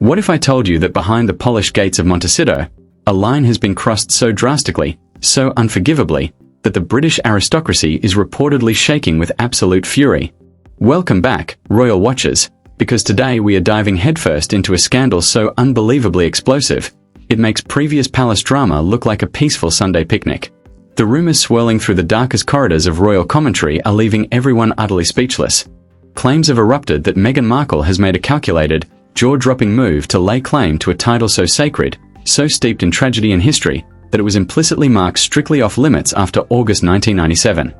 What if I told you that behind the polished gates of Montecito, a line has been crossed so drastically, so unforgivably, that the British aristocracy is reportedly shaking with absolute fury? Welcome back, royal watchers, because today we are diving headfirst into a scandal so unbelievably explosive, it makes previous palace drama look like a peaceful Sunday picnic. The rumors swirling through the darkest corridors of royal commentary are leaving everyone utterly speechless. Claims have erupted that Meghan Markle has made a calculated, jaw-dropping move to lay claim to a title so sacred, so steeped in tragedy and history, that it was implicitly marked strictly off-limits after August 1997.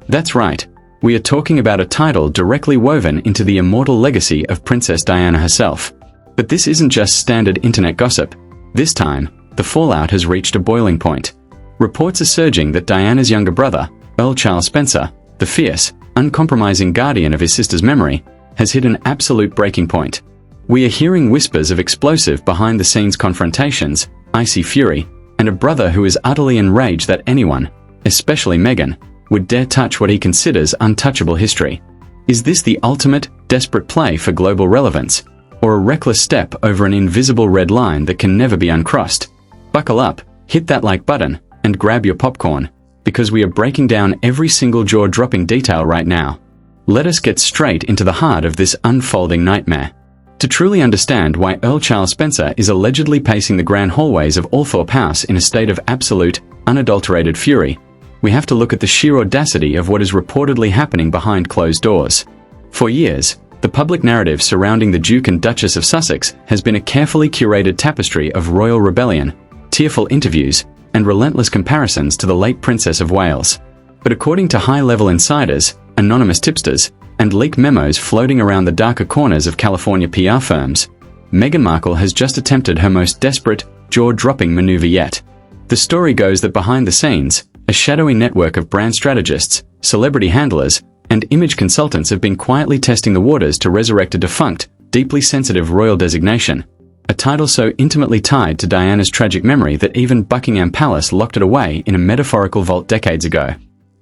That's right, we are talking about a title directly woven into the immortal legacy of Princess Diana herself. But this isn't just standard internet gossip. This time, the fallout has reached a boiling point. Reports are surging that Diana's younger brother, Earl Charles Spencer, the fierce, uncompromising guardian of his sister's memory, has hit an absolute breaking point. We are hearing whispers of explosive behind-the-scenes confrontations, icy fury, and a brother who is utterly enraged that anyone, especially Meghan, would dare touch what he considers untouchable history. Is this the ultimate, desperate play for global relevance, or a reckless step over an invisible red line that can never be uncrossed? Buckle up, hit that like button, and grab your popcorn, because we are breaking down every single jaw-dropping detail right now. Let us get straight into the heart of this unfolding nightmare. To truly understand why Earl Charles Spencer is allegedly pacing the grand hallways of Althorpe House in a state of absolute, unadulterated fury, we have to look at the sheer audacity of what is reportedly happening behind closed doors. For years, the public narrative surrounding the Duke and Duchess of Sussex has been a carefully curated tapestry of royal rebellion, tearful interviews, and relentless comparisons to the late Princess of Wales. But according to high-level insiders, anonymous tipsters, and leaked memos floating around the darker corners of California PR firms, Meghan Markle has just attempted her most desperate, jaw-dropping maneuver yet. The story goes that behind the scenes, a shadowy network of brand strategists, celebrity handlers, and image consultants have been quietly testing the waters to resurrect a defunct, deeply sensitive royal designation, a title so intimately tied to Diana's tragic memory that even Buckingham Palace locked it away in a metaphorical vault decades ago.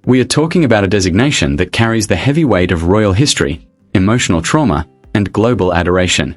We are talking about a designation that carries the heavy weight of royal history, emotional trauma, and global adoration.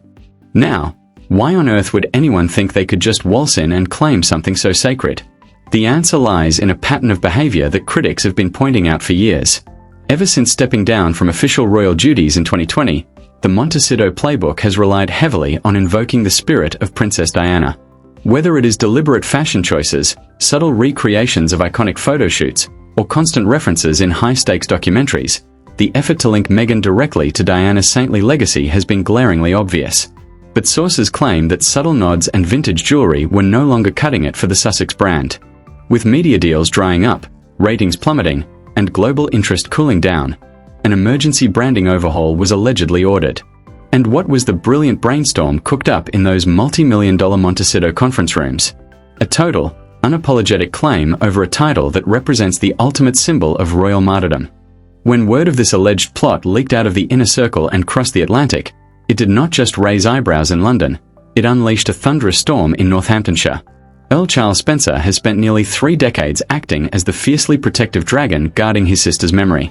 Now, why on earth would anyone think they could just waltz in and claim something so sacred? The answer lies in a pattern of behavior that critics have been pointing out for years. Ever since stepping down from official royal duties in 2020, the Montecito playbook has relied heavily on invoking the spirit of Princess Diana. Whether it is deliberate fashion choices, subtle recreations of iconic photo shoots, or constant references in high-stakes documentaries, the effort to link Meghan directly to Diana's saintly legacy has been glaringly obvious. But sources claim that subtle nods and vintage jewelry were no longer cutting it for the Sussex brand. With media deals drying up, ratings plummeting, and global interest cooling down, an emergency branding overhaul was allegedly ordered. And what was the brilliant brainstorm cooked up in those multi-million-dollar Montecito conference rooms? A total, unapologetic claim over a title that represents the ultimate symbol of royal martyrdom. When word of this alleged plot leaked out of the inner circle and crossed the Atlantic, it did not just raise eyebrows in London, it unleashed a thunderous storm in Northamptonshire. Earl Charles Spencer has spent nearly 3 decades acting as the fiercely protective dragon guarding his sister's memory.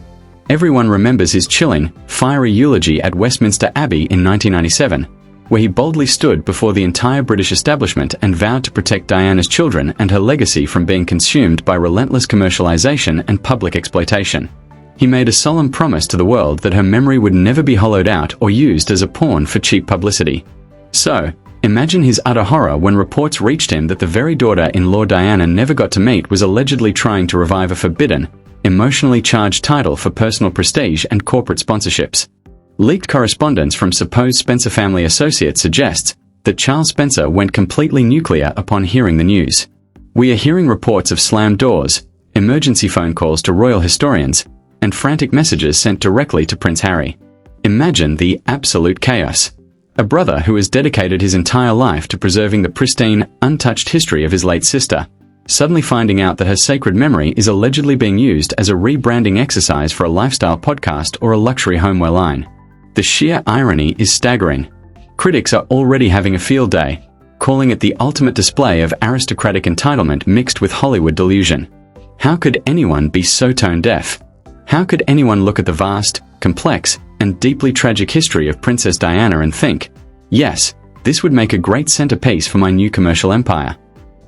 Everyone remembers his chilling, fiery eulogy at Westminster Abbey in 1997, where he boldly stood before the entire British establishment and vowed to protect Diana's children and her legacy from being consumed by relentless commercialization and public exploitation. He made a solemn promise to the world that her memory would never be hollowed out or used as a pawn for cheap publicity. So, imagine his utter horror when reports reached him that the very daughter-in-law Diana never got to meet was allegedly trying to revive a forbidden, emotionally charged title for personal prestige and corporate sponsorships. Leaked correspondence from supposed Spencer family associates suggests that Charles Spencer went completely nuclear upon hearing the news. We are hearing reports of slammed doors, emergency phone calls to royal historians, and frantic messages sent directly to Prince Harry. Imagine the absolute chaos. A brother who has dedicated his entire life to preserving the pristine, untouched history of his late sister, suddenly finding out that her sacred memory is allegedly being used as a rebranding exercise for a lifestyle podcast or a luxury homeware line. The sheer irony is staggering. Critics are already having a field day, calling it the ultimate display of aristocratic entitlement mixed with Hollywood delusion. How could anyone be so tone-deaf? How could anyone look at the vast, complex, and deeply tragic history of Princess Diana and think, yes, This would make a great centerpiece for my new commercial empire.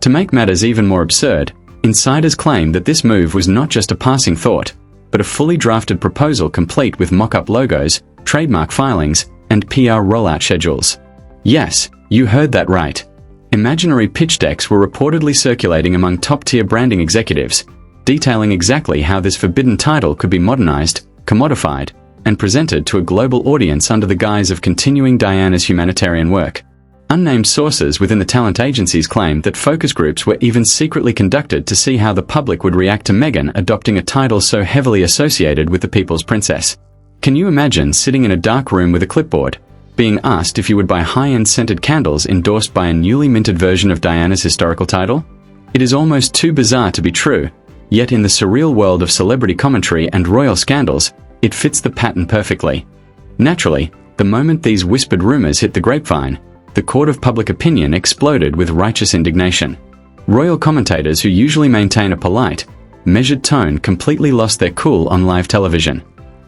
To make matters even more absurd, insiders claim that this move was not just a passing thought, but a fully drafted proposal complete with mock-up logos, trademark filings, and PR rollout schedules. Yes, you heard that right. Imaginary pitch decks were reportedly circulating among top-tier branding executives, detailing exactly how this forbidden title could be modernized, commodified, and presented to a global audience under the guise of continuing Diana's humanitarian work. Unnamed sources within the talent agencies claimed that focus groups were even secretly conducted to see how the public would react to Meghan adopting a title so heavily associated with the People's Princess. Can you imagine sitting in a dark room with a clipboard, being asked if you would buy high-end scented candles endorsed by a newly minted version of Diana's historical title? It is almost too bizarre to be true, yet in the surreal world of celebrity commentary and royal scandals, it fits the pattern perfectly. Naturally, the moment these whispered rumors hit the grapevine, the court of public opinion exploded with righteous indignation. Royal commentators who usually maintain a polite, measured tone completely lost their cool on live television.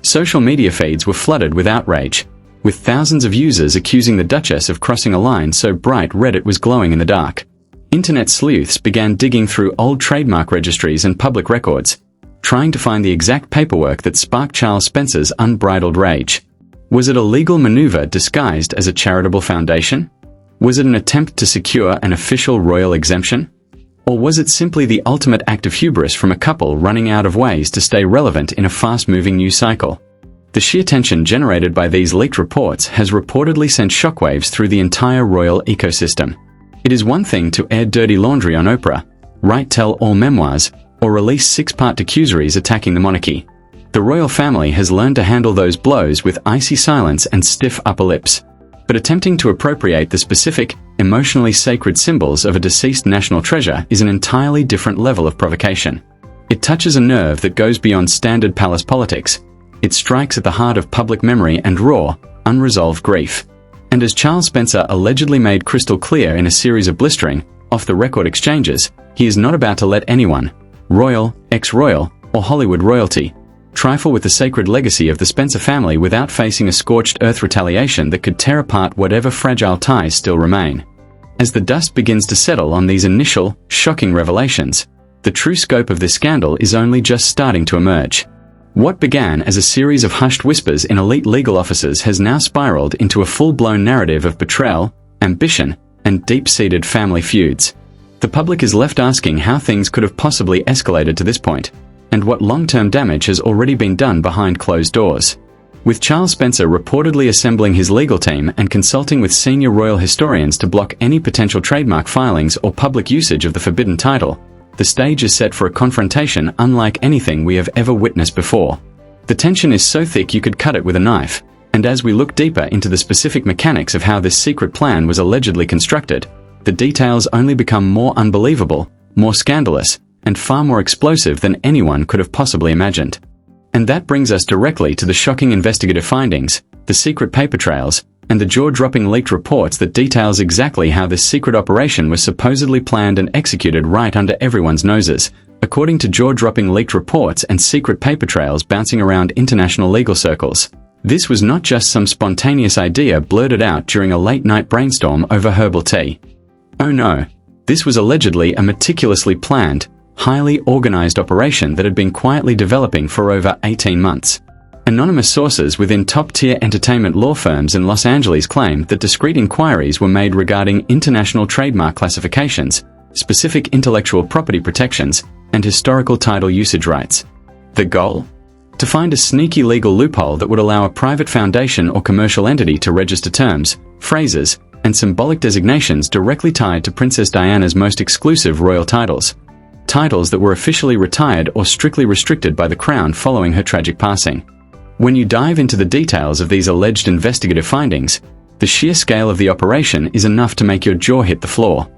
Social media feeds were flooded with outrage, with thousands of users accusing the Duchess of crossing a line so bright red it was glowing in the dark. Internet sleuths began digging through old trademark registries and public records, trying to find the exact paperwork that sparked Charles Spencer's unbridled rage. Was it a legal maneuver disguised as a charitable foundation? Was it an attempt to secure an official royal exemption? Or was it simply the ultimate act of hubris from a couple running out of ways to stay relevant in a fast-moving news cycle? The sheer tension generated by these leaked reports has reportedly sent shockwaves through the entire royal ecosystem. It is one thing to air dirty laundry on Oprah, write tell-all memoirs, or release six-part documentaries attacking the monarchy. The royal family has learned to handle those blows with icy silence and stiff upper lips. But attempting to appropriate the specific, emotionally sacred symbols of a deceased national treasure is an entirely different level of provocation. It touches a nerve that goes beyond standard palace politics. It strikes at the heart of public memory and raw, unresolved grief. And as Charles Spencer allegedly made crystal clear in a series of blistering, off-the-record exchanges, he is not about to let anyone, royal, ex-royal, or Hollywood royalty, trifle with the sacred legacy of the Spencer family without facing a scorched earth retaliation that could tear apart whatever fragile ties still remain. As the dust begins to settle on these initial, shocking revelations, the true scope of this scandal is only just starting to emerge. What began as a series of hushed whispers in elite legal offices has now spiraled into a full-blown narrative of betrayal, ambition, and deep-seated family feuds. The public is left asking how things could have possibly escalated to this point, and what long-term damage has already been done behind closed doors. With Charles Spencer reportedly assembling his legal team and consulting with senior royal historians to block any potential trademark filings or public usage of the forbidden title, the stage is set for a confrontation unlike anything we have ever witnessed before. The tension is so thick you could cut it with a knife, and as we look deeper into the specific mechanics of how this secret plan was allegedly constructed, the details only become more unbelievable, more scandalous, and far more explosive than anyone could have possibly imagined. And that brings us directly to the shocking investigative findings, the secret paper trails, and the jaw-dropping leaked reports that details exactly how this secret operation was supposedly planned and executed right under everyone's noses, according to jaw-dropping leaked reports and secret paper trails bouncing around international legal circles. This was not just some spontaneous idea blurted out during a late-night brainstorm over herbal tea. Oh no, this was allegedly a meticulously planned, highly organized operation that had been quietly developing for over 18 months. Anonymous sources within top-tier entertainment law firms in Los Angeles claimed that discreet inquiries were made regarding international trademark classifications, specific intellectual property protections, and historical title usage rights. The goal? To find a sneaky legal loophole that would allow a private foundation or commercial entity to register terms, phrases, and symbolic designations directly tied to Princess Diana's most exclusive royal titles. Titles that were officially retired or strictly restricted by the Crown following her tragic passing. When you dive into the details of these alleged investigative findings, the sheer scale of the operation is enough to make your jaw hit the floor.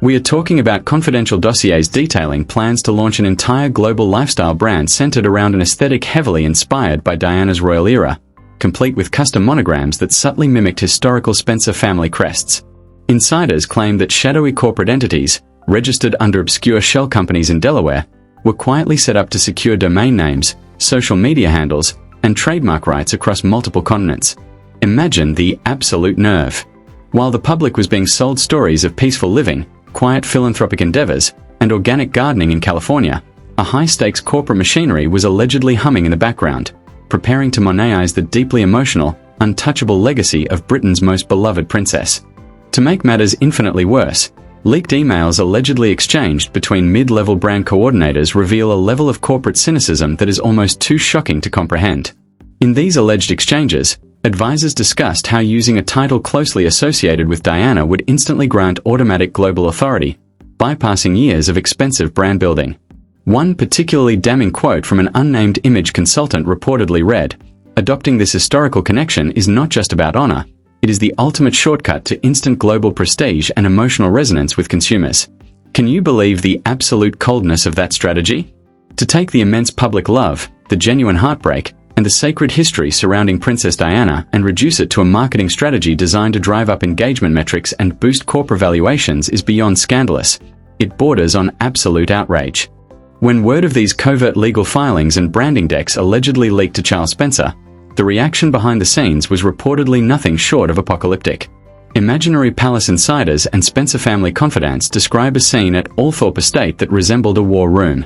We are talking about confidential dossiers detailing plans to launch an entire global lifestyle brand centered around an aesthetic heavily inspired by Diana's royal era, complete with custom monograms that subtly mimicked historical Spencer family crests. Insiders claim that shadowy corporate entities, registered under obscure shell companies in Delaware, were quietly set up to secure domain names, social media handles, and trademark rights across multiple continents. Imagine the absolute nerve. While the public was being sold stories of peaceful living, quiet philanthropic endeavors, and organic gardening in California, a high-stakes corporate machinery was allegedly humming in the background, preparing to monetize the deeply emotional, untouchable legacy of Britain's most beloved princess. To make matters infinitely worse, leaked emails allegedly exchanged between mid-level brand coordinators reveal a level of corporate cynicism that is almost too shocking to comprehend. In these alleged exchanges, advisors discussed how using a title closely associated with Diana would instantly grant automatic global authority, bypassing years of expensive brand building. One particularly damning quote from an unnamed image consultant reportedly read, "Adopting this historical connection is not just about honor, it is the ultimate shortcut to instant global prestige and emotional resonance with consumers." Can you believe the absolute coldness of that strategy? To take the immense public love, the genuine heartbreak, and the sacred history surrounding Princess Diana and reduce it to a marketing strategy designed to drive up engagement metrics and boost corporate valuations is beyond scandalous. It borders on absolute outrage. When word of these covert legal filings and branding decks allegedly leaked to Charles Spencer, the reaction behind the scenes was reportedly nothing short of apocalyptic. Imaginary palace insiders and Spencer family confidants describe a scene at Althorpe Estate that resembled a war room.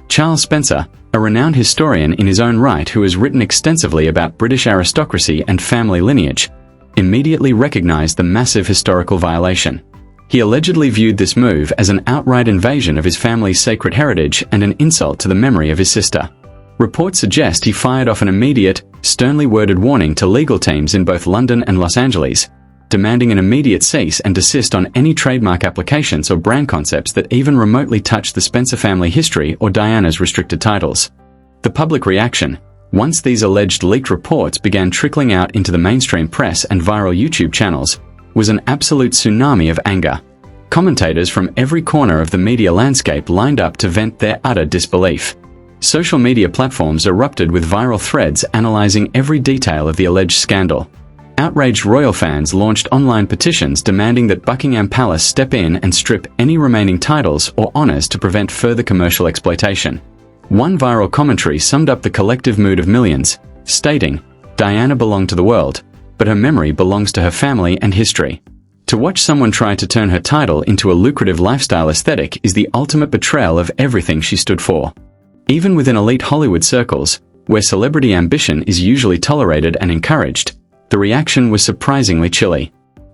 Charles Spencer, a renowned historian in his own right who has written extensively about British aristocracy and family lineage, immediately recognized the massive historical violation. He allegedly viewed this move as an outright invasion of his family's sacred heritage and an insult to the memory of his sister. Reports suggest he fired off an immediate, sternly worded warning to legal teams in both London and Los Angeles, demanding an immediate cease and desist on any trademark applications or brand concepts that even remotely touch the Spencer family history or Diana's restricted titles. The public reaction, once these alleged leaked reports began trickling out into the mainstream press and viral YouTube channels, was an absolute tsunami of anger. Commentators from every corner of the media landscape lined up to vent their utter disbelief. Social media platforms erupted with viral threads analyzing every detail of the alleged scandal. Outraged royal fans launched online petitions demanding that Buckingham Palace step in and strip any remaining titles or honors to prevent further commercial exploitation. One viral commentary summed up the collective mood of millions, stating, "Diana belonged to the world, but her memory belongs to her family and history." To watch someone try to turn her title into a lucrative lifestyle aesthetic is the ultimate betrayal of everything she stood for. Even within elite Hollywood circles, where celebrity ambition is usually tolerated and encouraged, the reaction was surprisingly chilly.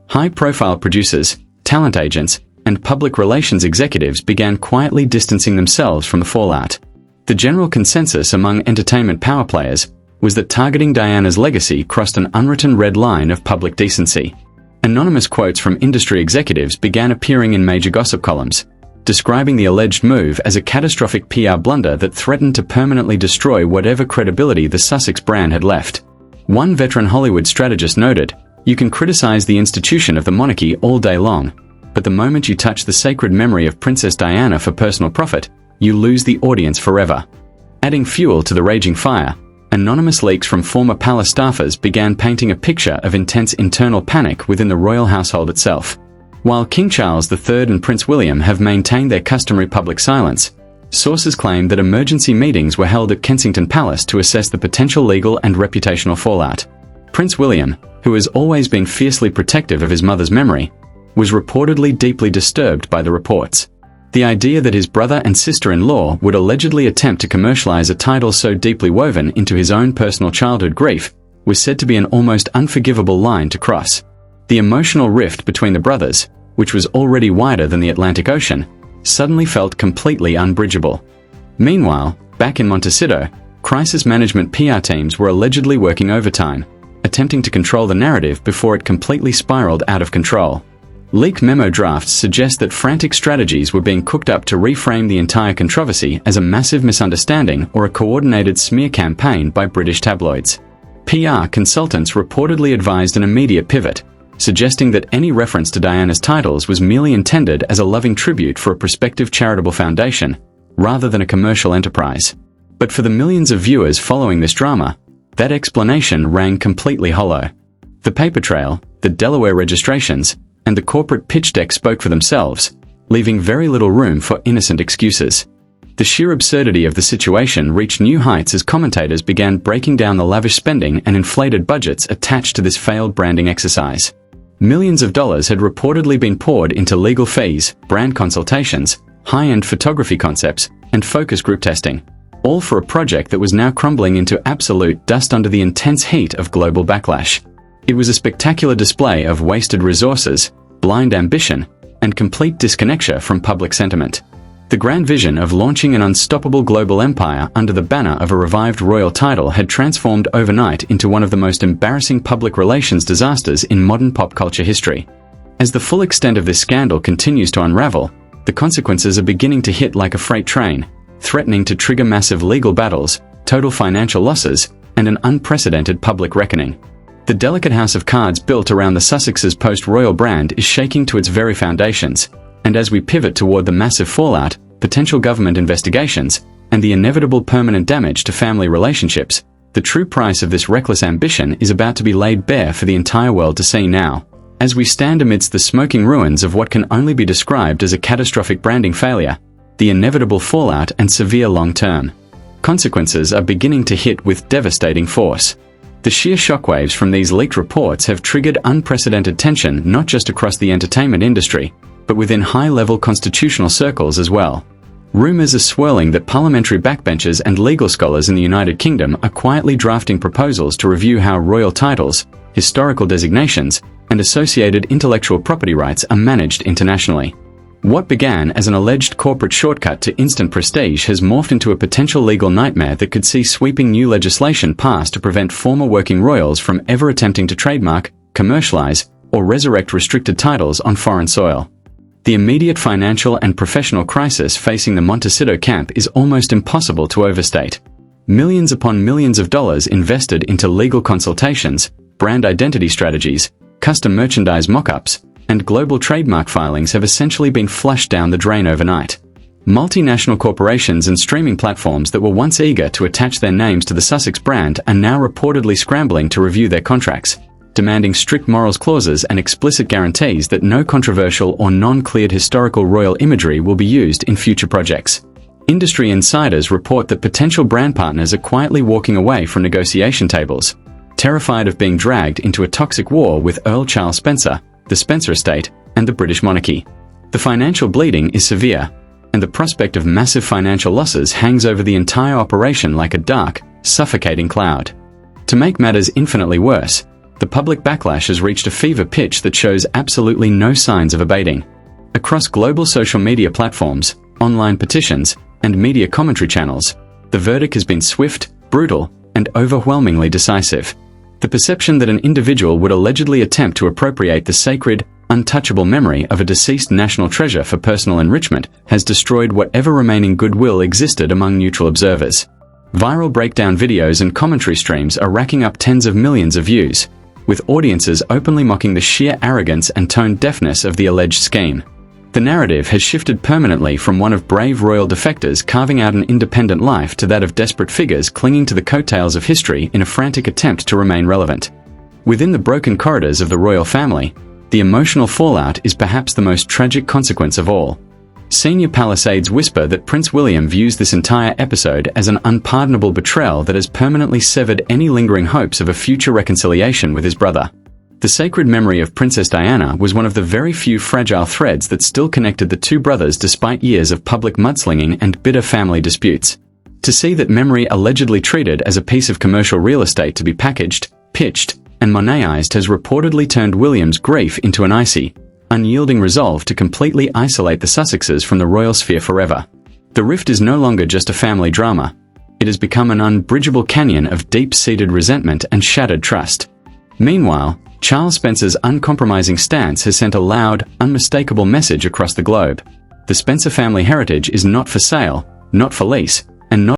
High-profile producers, talent agents, and public relations executives began quietly distancing themselves from the fallout. The general consensus among entertainment power players was that targeting Diana's legacy crossed an unwritten red line of public decency. Anonymous quotes from industry executives began appearing in major gossip columns, describing the alleged move as a catastrophic PR blunder that threatened to permanently destroy whatever credibility the Sussex brand had left. One veteran Hollywood strategist noted, "You can criticize the institution of the monarchy all day long, but the moment you touch the sacred memory of Princess Diana for personal profit, you lose the audience forever." Adding fuel to the raging fire, anonymous leaks from former palace staffers began painting a picture of intense internal panic within the royal household itself. While King Charles III and Prince William have maintained their customary public silence, sources claim that emergency meetings were held at Kensington Palace to assess the potential legal and reputational fallout. Prince William, who has always been fiercely protective of his mother's memory, was reportedly deeply disturbed by the reports. The idea that his brother and sister-in-law would allegedly attempt to commercialize a title so deeply woven into his own personal childhood grief was said to be an almost unforgivable line to cross. The emotional rift between the brothers, which was already wider than the Atlantic Ocean, suddenly felt completely unbridgeable. Meanwhile, back in Montecito, crisis management PR teams were allegedly working overtime, attempting to control the narrative before it completely spiraled out of control. Leaked memo drafts suggest that frantic strategies were being cooked up to reframe the entire controversy as a massive misunderstanding or a coordinated smear campaign by British tabloids. PR consultants reportedly advised an immediate pivot, suggesting that any reference to Diana's titles was merely intended as a loving tribute for a prospective charitable foundation, rather than a commercial enterprise. But for the millions of viewers following this drama, that explanation rang completely hollow. The paper trail, the Delaware registrations, and the corporate pitch deck spoke for themselves, leaving very little room for innocent excuses. The sheer absurdity of the situation reached new heights as commentators began breaking down the lavish spending and inflated budgets attached to this failed branding exercise. Millions of dollars had reportedly been poured into legal fees, brand consultations, high-end photography concepts, and focus group testing, all for a project that was now crumbling into absolute dust under the intense heat of global backlash. It was a spectacular display of wasted resources, blind ambition, and complete disconnection from public sentiment. The grand vision of launching an unstoppable global empire under the banner of a revived royal title had transformed overnight into one of the most embarrassing public relations disasters in modern pop culture history. As the full extent of this scandal continues to unravel, the consequences are beginning to hit like a freight train, threatening to trigger massive legal battles, total financial losses, and an unprecedented public reckoning. The delicate house of cards built around the Sussexes' post-royal brand is shaking to its very foundations, and as we pivot toward the massive fallout, potential government investigations, and the inevitable permanent damage to family relationships, the true price of this reckless ambition is about to be laid bare for the entire world to see now. As we stand amidst the smoking ruins of what can only be described as a catastrophic branding failure, the inevitable fallout and severe long-term consequences are beginning to hit with devastating force. The sheer shockwaves from these leaked reports have triggered unprecedented tension not just across the entertainment industry, but within high-level constitutional circles as well. Rumors are swirling that parliamentary backbenchers and legal scholars in the United Kingdom are quietly drafting proposals to review how royal titles, historical designations, and associated intellectual property rights are managed internationally. What began as an alleged corporate shortcut to instant prestige has morphed into a potential legal nightmare that could see sweeping new legislation passed to prevent former working royals from ever attempting to trademark, commercialize, or resurrect restricted titles on foreign soil. The immediate financial and professional crisis facing the Montecito camp is almost impossible to overstate. Millions upon millions of dollars invested into legal consultations, brand identity strategies, custom merchandise mock-ups, and global trademark filings have essentially been flushed down the drain overnight. Multinational corporations and streaming platforms that were once eager to attach their names to the Sussex brand are now reportedly scrambling to review their contracts, demanding strict morals clauses and explicit guarantees that no controversial or non-cleared historical royal imagery will be used in future projects. Industry insiders report that potential brand partners are quietly walking away from negotiation tables, terrified of being dragged into a toxic war with Earl Charles Spencer, the Spencer estate, and the British monarchy. The financial bleeding is severe, and the prospect of massive financial losses hangs over the entire operation like a dark, suffocating cloud. To make matters infinitely worse, the public backlash has reached a fever pitch that shows absolutely no signs of abating. Across global social media platforms, online petitions, and media commentary channels, the verdict has been swift, brutal, and overwhelmingly decisive. The perception that an individual would allegedly attempt to appropriate the sacred, untouchable memory of a deceased national treasure for personal enrichment has destroyed whatever remaining goodwill existed among neutral observers. Viral breakdown videos and commentary streams are racking up tens of millions of views, with audiences openly mocking the sheer arrogance and tone deafness of the alleged scheme. The narrative has shifted permanently from one of brave royal defectors carving out an independent life to that of desperate figures clinging to the coattails of history in a frantic attempt to remain relevant. Within the broken corridors of the royal family, the emotional fallout is perhaps the most tragic consequence of all. Senior Palisades whisper that Prince William views this entire episode as an unpardonable betrayal that has permanently severed any lingering hopes of a future reconciliation with his brother. The sacred memory of Princess Diana was one of the very few fragile threads that still connected the two brothers despite years of public mudslinging and bitter family disputes. To see that memory allegedly treated as a piece of commercial real estate to be packaged, pitched, and monetized has reportedly turned William's grief into an icy, unyielding resolve to completely isolate the Sussexes from the royal sphere forever. The rift is no longer just a family drama. It has become an unbridgeable canyon of deep-seated resentment and shattered trust. Meanwhile, Charles Spencer's uncompromising stance has sent a loud, unmistakable message across the globe. The Spencer family heritage is not for sale, not for lease, and not